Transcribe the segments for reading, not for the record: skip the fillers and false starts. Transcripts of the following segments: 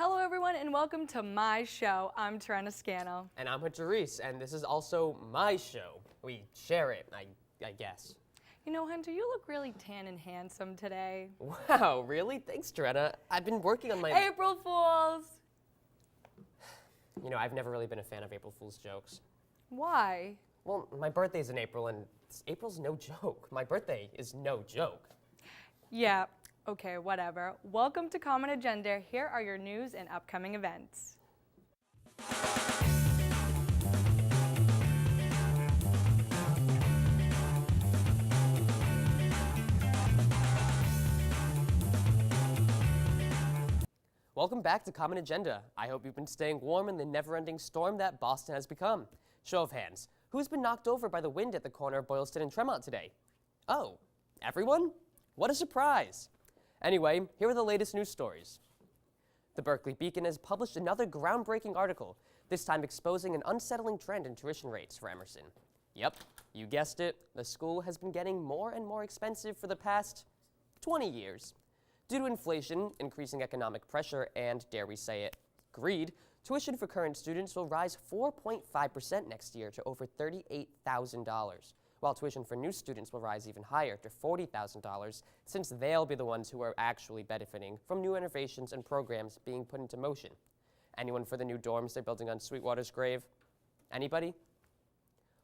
Hello everyone and welcome to my show. I'm Terrena Scannell. And I'm Reis, and this is also my show. We share it, I guess. You know, Hunter, you look really tan and handsome today. Wow, really? Thanks, Terrena. I've been working on my... April Fools! You know, I've never really been a fan of April Fool's jokes. Why? Well, my birthday's in April, and April's no joke. My birthday is no joke. Yeah, okay, whatever. Welcome to Common Agenda. Here are your news and upcoming events. Welcome back to Common Agenda. I hope you've been staying warm in the never-ending storm that Boston has become. Show of hands. Who's been knocked over by the wind at the corner of Boylston and Tremont today? Oh, everyone? What a surprise! Anyway, here are the latest news stories. The Berkeley Beacon has published another groundbreaking article, this time exposing an unsettling trend in tuition rates for Emerson. Yep, you guessed it, the school has been getting more and more expensive for the past 20 years. Due to inflation, increasing economic pressure, and, dare we say it, greed, tuition for current students will rise 4.5% next year to over $38,000, while tuition for new students will rise even higher to $40,000, since they'll be the ones who are actually benefiting from new innovations and programs being put into motion. Anyone for the new dorms they're building on Sweetwater's grave? Anybody?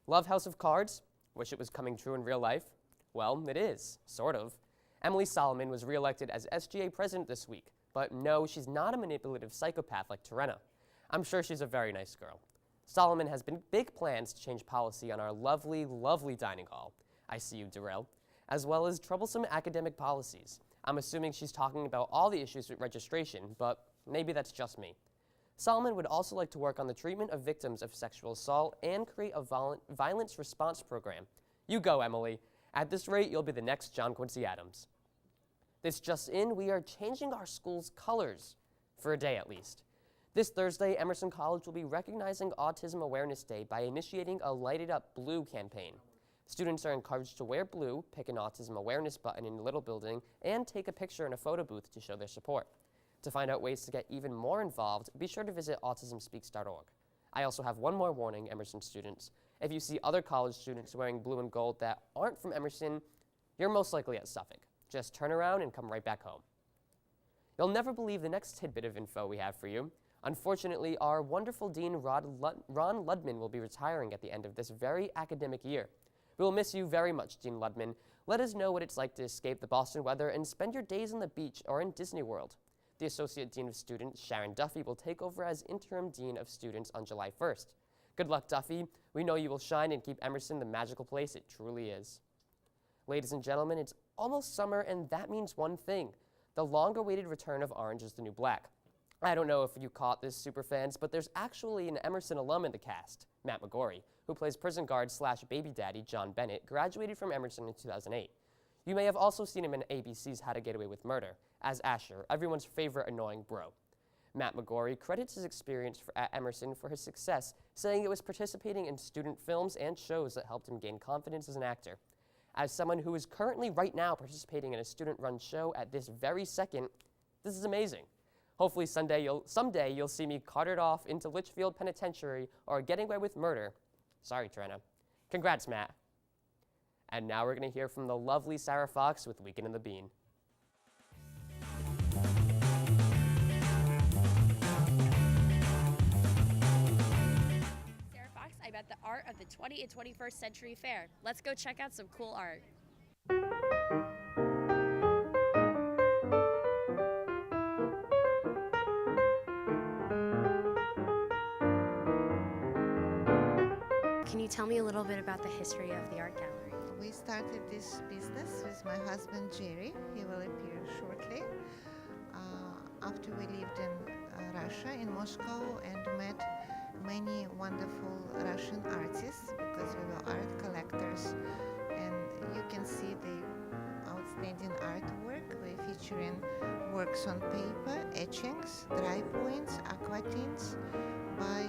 Love House of Cards? Wish it was coming true in real life? Well, it is, sort of. Emily Solomon was reelected as SGA president this week, but no, she's not a manipulative psychopath like Terrena. I'm sure she's a very nice girl. Solomon has big plans to change policy on our lovely, lovely dining hall. I see you, Darrell. As well as troublesome academic policies. I'm assuming she's talking about all the issues with registration, but maybe that's just me. Solomon would also like to work on the treatment of victims of sexual assault and create a violence response program. You go, Emily. At this rate, you'll be the next John Quincy Adams. This just in, we are changing our school's colors, for a day at least. This Thursday, Emerson College will be recognizing Autism Awareness Day by initiating a Light It Up Blue campaign. Students are encouraged to wear blue, pick an autism awareness button in the little building, and take a picture in a photo booth to show their support. To find out ways to get even more involved, be sure to visit autismspeaks.org. I also have one more warning, Emerson students. If you see other college students wearing blue and gold that aren't from Emerson, you're most likely at Suffolk. Just turn around and come right back home. You'll never believe the next tidbit of info we have for you. Unfortunately, our wonderful Dean Ron Ludman will be retiring at the end of this very academic year. We will miss you very much, Dean Ludman. Let us know what it's like to escape the Boston weather and spend your days on the beach or in Disney World. The Associate Dean of Students, Sharon Duffy, will take over as Interim Dean of Students on July 1st. Good luck, Duffy. We know you will shine and keep Emerson the magical place it truly is. Ladies and gentlemen, it's almost summer, and that means one thing: the long-awaited return of Orange is the New Black. I don't know if you caught this, superfans, but there's actually an Emerson alum in the cast, Matt McGorry, who plays prison guard / baby daddy John Bennett, graduated from Emerson in 2008. You may have also seen him in ABC's How to Get Away with Murder, as Asher, everyone's favorite annoying bro. Matt McGorry credits his experience at Emerson for his success, saying it was participating in student films and shows that helped him gain confidence as an actor. As someone who is currently right now participating in a student-run show at this very second, this is amazing. Hopefully someday you'll see me carted off into Litchfield Penitentiary or getting away with murder. Sorry, Terrena. Congrats, Matt. And now we're going to hear from the lovely Sarah Fox with Weekend in the Bean. I'm at the Art of the 20th and 21st Century Fair. Let's go check out some cool art. Can you tell me a little bit about the history of the art gallery? We started this business with my husband Jerry. He will appear shortly. After we lived in Russia, in Moscow, and met many wonderful Russian artists, because we were art collectors, and you can see the outstanding artwork. We're featuring works on paper, etchings, dry points, aquatints by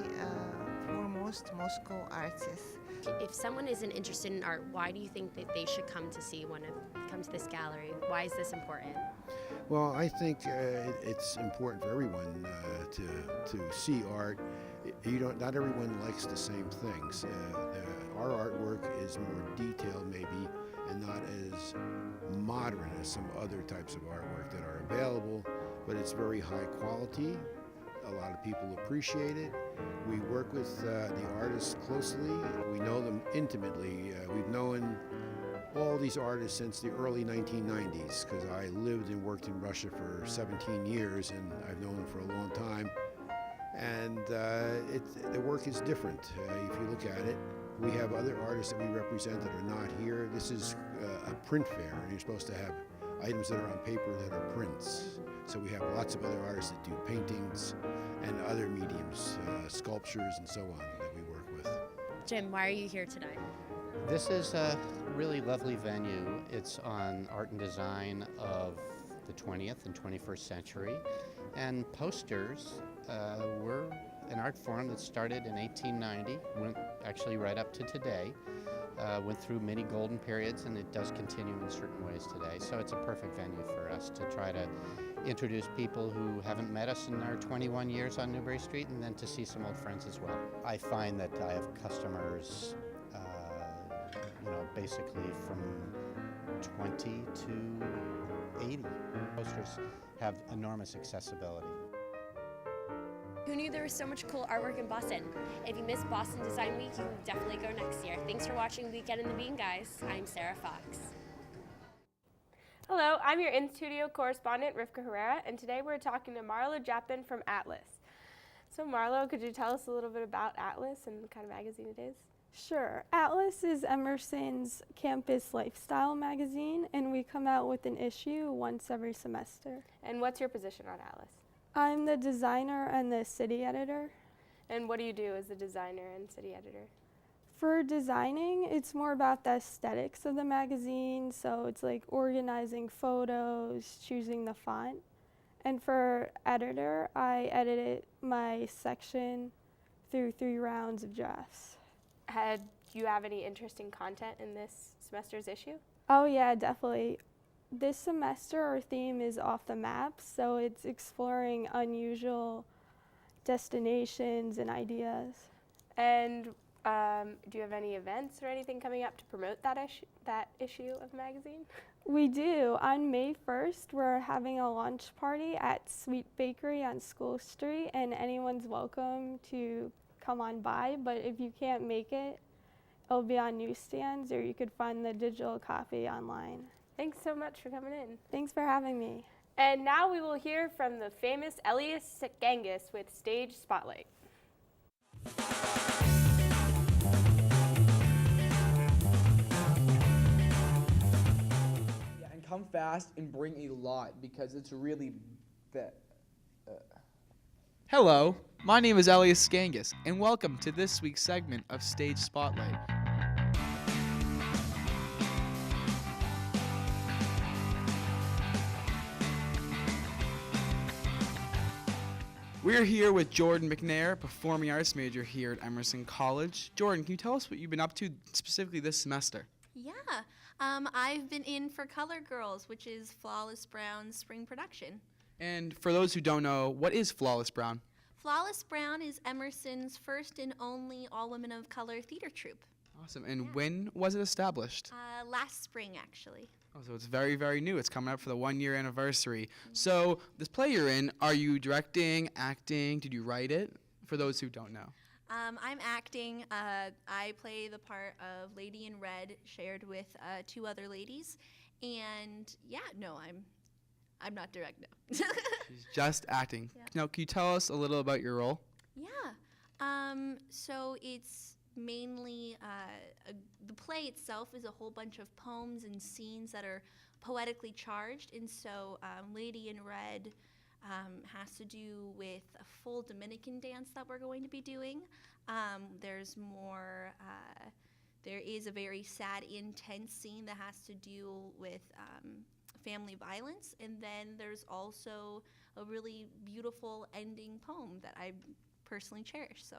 foremost Moscow artists. If someone isn't interested in art, why do you think that they should come to this gallery? Why is this important? Well, I think it's important for everyone to see art. Not everyone likes the same things. Our artwork is more detailed, maybe, and not as modern as some other types of artwork that are available. But it's very high quality. A lot of people appreciate it. We work with the artists closely. We know them intimately. We've known all these artists since the early 1990s, because I lived and worked in Russia for 17 years, and I've known them for a long time. And the work is different. If you look at it, we have other artists that we represent that are not here. This is a print fair, and you're supposed to have items that are on paper that are prints. So we have lots of other artists that do paintings and other mediums, sculptures and so on that we work with. Jim, why are you here today? This is a really lovely venue. It's on art and design of the 20th and 21st century. And posters were an art form that started in 1890, went actually right up to today, went through many golden periods, and it does continue in certain ways today. So it's a perfect venue for us to try to introduce people who haven't met us in our 21 years on Newbury Street, and then to see some old friends as well. I find that I have customers basically from 20 to 80. Posters have enormous accessibility. Who knew there was so much cool artwork in Boston? If you missed Boston Design Week, you can definitely go next year. Thanks for watching Weekend in the Bean, guys. I'm Sarah Fox. Hello, I'm your in-studio correspondent, Rivka Herrera, and today we're talking to Marlo Japin from Atlas. So Marlo, could you tell us a little bit about Atlas and the kind of magazine it is? Sure. Atlas is Emerson's campus lifestyle magazine, and we come out with an issue once every semester. And what's your position on Atlas? I'm the designer and the city editor. And what do you do as the designer and city editor? For designing, it's more about the aesthetics of the magazine, so it's like organizing photos, choosing the font. And for editor, I edited my section through 3 rounds of drafts. Do you have any interesting content in this semester's issue? Oh yeah, definitely. This semester our theme is off the map, so it's exploring unusual destinations and ideas. And do you have any events or anything coming up to promote that issue of the magazine? We do. On May 1st, we're having a launch party at Sweet Bakery on School Street, and anyone's welcome to come on by, but if you can't make it, it'll be on newsstands, or you could find the digital copy online. Thanks so much for coming in. Thanks for having me. And now we will hear from the famous Elias Genghis with Stage Spotlight. Yeah, and come fast and bring a lot because it's really Hello, my name is Elias Genghis, and welcome to this week's segment of Stage Spotlight. We're here with Jordan McNair, performing arts major here at Emerson College. Jordan, can you tell us what you've been up to specifically this semester? Yeah, I've been in for Color Girls, which is Flawless Brown's spring production. And for those who don't know, what is Flawless Brown? Flawless Brown is Emerson's first and only all-women of color theater troupe. Awesome. And when was it established? Last spring, actually. Oh, so it's very, very new. It's coming up for the 1-year anniversary. So this play you're in, are you directing, acting? Did you write it? For those who don't know. I'm acting. I play the part of Lady in Red, shared with 2 other ladies. And yeah, no, I'm not direct, no. She's just acting. Yeah. Now, can you tell us a little about your role? Yeah. So it's mainly, the play itself is a whole bunch of poems and scenes that are poetically charged. And so Lady in Red has to do with a full Dominican dance that we're going to be doing. There's more, there is a very sad, intense scene that has to do with family violence, and then there's also a really beautiful ending poem that I personally cherish. So,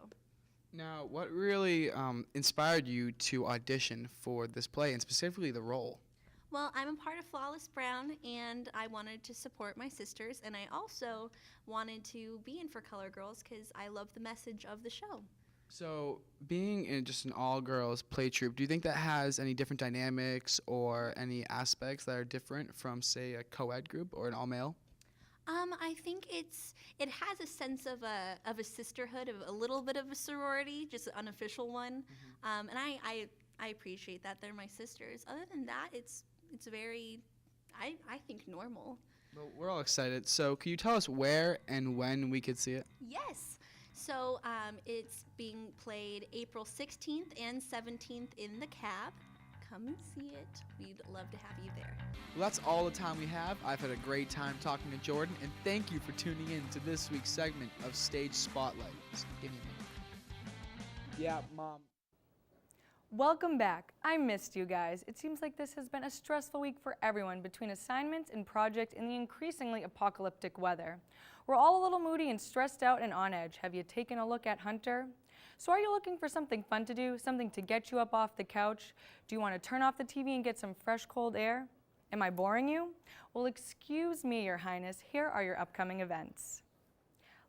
now, what really inspired you to audition for this play, and specifically the role? Well, I'm a part of Flawless Brown, and I wanted to support my sisters, and I also wanted to be in For Color Girls because I love the message of the show. So, being in just an all-girls play troupe, do you think that has any different dynamics or any aspects that are different from, say, a co-ed group or an all-male? I think it has a sense of a sisterhood, of a little bit of a sorority, just an unofficial one, and I appreciate that they're my sisters. Other than that, it's very, I think, normal. Well, we're all excited. So, can you tell us where and when we could see it? Yes. So it's being played April 16th and 17th in the Cab. Come and see it. We'd love to have you there. Well, that's all the time we have. I've had a great time talking to Jordan, and thank you for tuning in to this week's segment of Stage Spotlight. Just give me a minute. Yeah, Mom. Welcome back. I missed you guys. It seems like this has been a stressful week for everyone between assignments and projects and the increasingly apocalyptic weather. We're all a little moody and stressed out and on edge. Have you taken a look at Hunter? So are you looking for something fun to do, something to get you up off the couch? Do you want to turn off the TV and get some fresh, cold air? Am I boring you? Well, excuse me, Your Highness. Here are your upcoming events.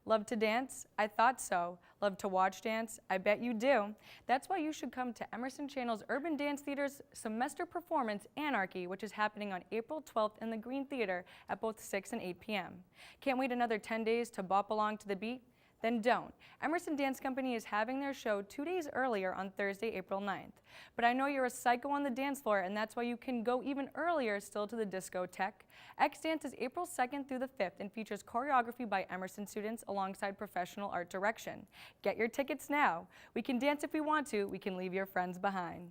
Love to dance? I thought so. Love to watch dance? I bet you do. That's why you should come to Emerson Channel's Urban Dance Theater's semester performance, Anarchy, which is happening on April 12th in the Green Theater at both 6 and 8 p.m. Can't wait another 10 days to bop along to the beat? Then don't. Emerson Dance Company is having their show 2 days earlier on Thursday, April 9th. But I know you're a psycho on the dance floor, and that's why you can go even earlier still to the discotheque. X-Dance is April 2nd through the 5th and features choreography by Emerson students alongside professional art direction. Get your tickets now. We can dance if we want to. We can leave your friends behind.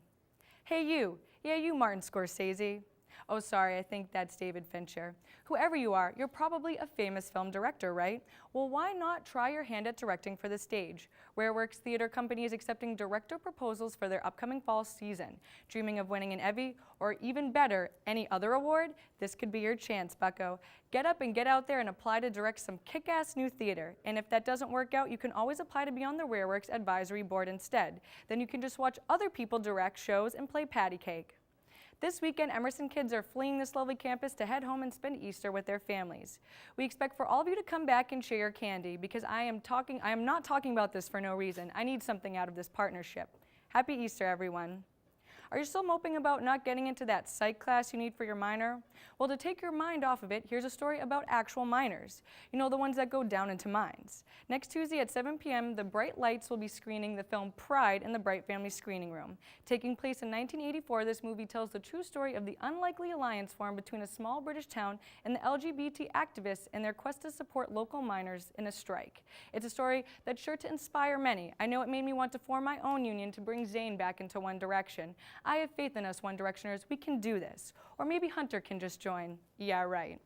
Hey you. Yeah, you, Martin Scorsese. Oh, sorry, I think that's David Fincher. Whoever you are, you're probably a famous film director, right? Well, why not try your hand at directing for the stage? Rareworks Theater Company is accepting director proposals for their upcoming fall season. Dreaming of winning an Evie, or even better, any other award? This could be your chance, bucko. Get up and get out there and apply to direct some kick-ass new theater. And if that doesn't work out, you can always apply to be on the Rareworks Advisory Board instead. Then you can just watch other people direct shows and play patty cake. This weekend, Emerson kids are fleeing this lovely campus to head home and spend Easter with their families. We expect for all of you to come back and share your candy because I am not talking about this for no reason. I need something out of this partnership. Happy Easter, everyone. Are you still moping about not getting into that psych class you need for your minor? Well, to take your mind off of it, here's a story about actual minors. You know, the ones that go down into mines. Next Tuesday at 7 p.m., the Bright Lights will be screening the film Pride in the Bright Family Screening Room. Taking place in 1984, this movie tells the true story of the unlikely alliance formed between a small British town and the LGBT activists in their quest to support local miners in a strike. It's a story that's sure to inspire many. I know it made me want to form my own union to bring Zayn back into One Direction. I have faith in us One Directioners. We can do this. Or maybe Hunter can just join. Yeah, right.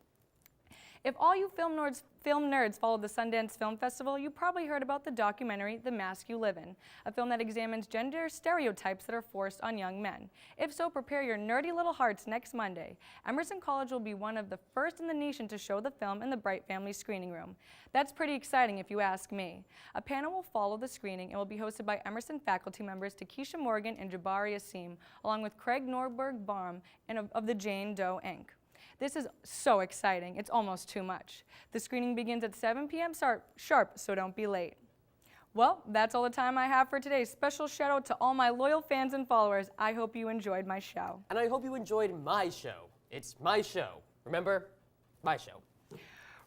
If all you film nerds followed the Sundance Film Festival, you probably heard about the documentary The Mask You Live In, a film that examines gender stereotypes that are forced on young men. If so, prepare your nerdy little hearts next Monday. Emerson College will be one of the first in the nation to show the film in the Bright Family Screening Room. That's pretty exciting if you ask me. A panel will follow the screening and will be hosted by Emerson faculty members Takesha Morgan and Jabari Asim, along with Craig Norberg-Baum of the Jane Doe Inc. This is so exciting, it's almost too much. The screening begins at 7 p.m. sharp, so don't be late. Well, that's all the time I have for today. Special shout out to all my loyal fans and followers. I hope you enjoyed my show. And I hope you enjoyed my show. It's my show. Remember? My show.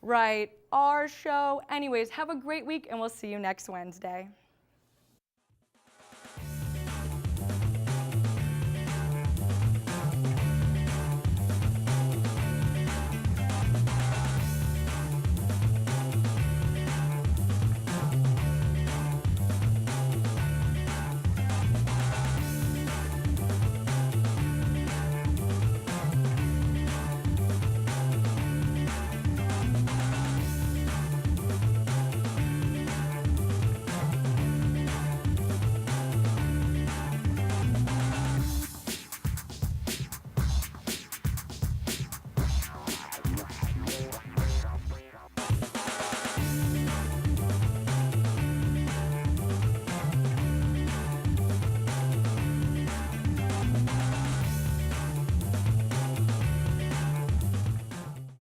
Right, our show. Anyways, have a great week and we'll see you next Wednesday.